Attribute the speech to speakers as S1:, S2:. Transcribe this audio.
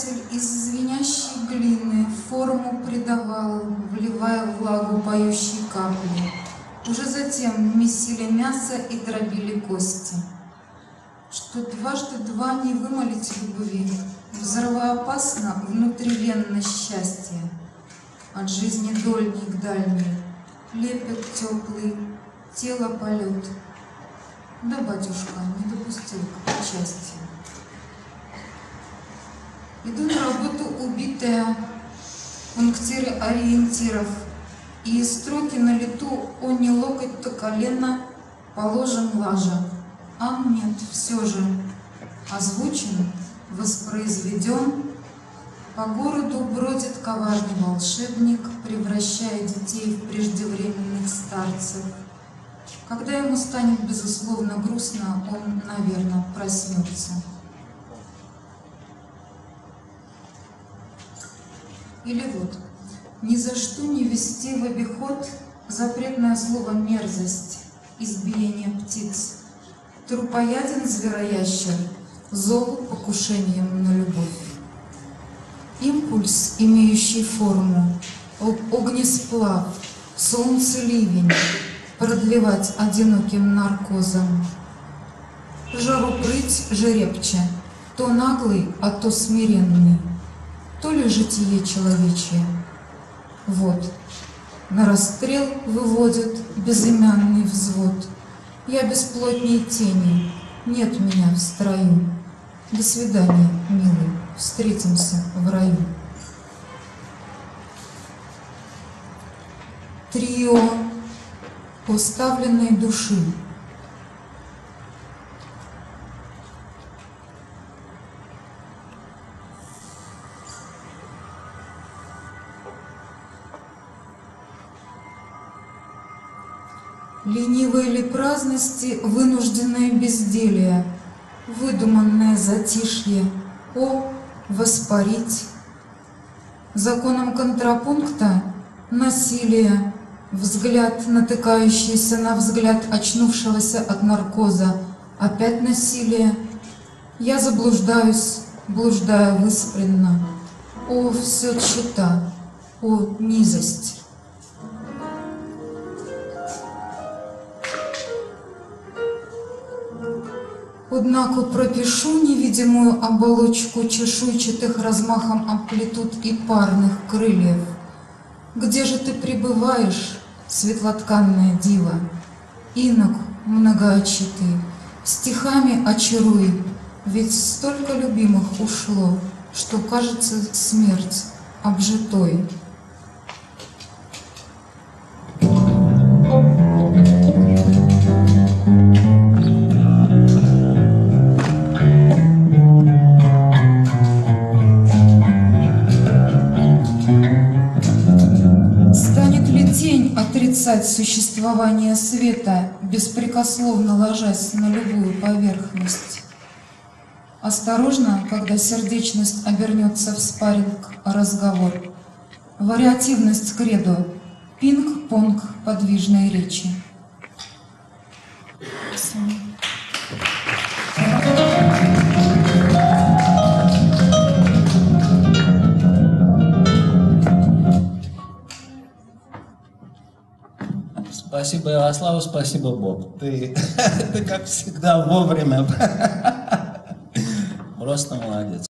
S1: Создатель из звенящей глины форму придавал, вливая влагу поющие капли. Уже затем месили мясо и дробили кости. Что дважды два не вымолить любви, взрывоопасно внутривенно счастье. От жизни дольник дальний, лепет теплый, тело полет. Да, батюшка, не допустил к причастию. Иду на работу убитая, пунктиры ориентиров, и строки на лету, о, не локоть, то колено, положим лажа. А нет, все же озвучен, воспроизведен. По городу бродит коварный волшебник, превращая детей в преждевременных старцев. Когда ему станет, безусловно, грустно, он, наверное, проснется. Или вот, ни за что не ввести в обиход запретное слово «мерзость», избиение птиц. Трупояден звероящер, зол покушением на любовь. Импульс, имеющий форму, огнесплав, солнце-ливень, продлевать одиноким наркозом. Жару прыть жеребче, то наглый, а то смиренный, то ли житие человечье. Вот, на расстрел выводят безымянный взвод. Я бесплотней тени, нет меня в строю. До свидания, милый, встретимся в раю. Трио поставленной души. Ленивые ли праздности, вынужденное безделие, выдуманное затишье, о, воспарить. Законом контрапункта насилие, взгляд, натыкающийся на взгляд очнувшегося от наркоза, опять насилие. Я заблуждаюсь, блуждая выспренно. О, все тщета, о, низость. Однако пропишу невидимую оболочку чешуйчатых размахом амплитуд и парных крыльев. Где же ты пребываешь, светлотканная дива? Инок многоочитый, стихами очаруй, ведь столько любимых ушло, что кажется смерть обжитой. Отрицать существование света, беспрекословно ложась на любую поверхность. Осторожно, когда сердечность обернется в спарринг-разговор. Вариативность кредо, пинг-понг подвижной речи.
S2: Спасибо, Ярославу, спасибо, Боб. Ты как всегда вовремя. Просто молодец.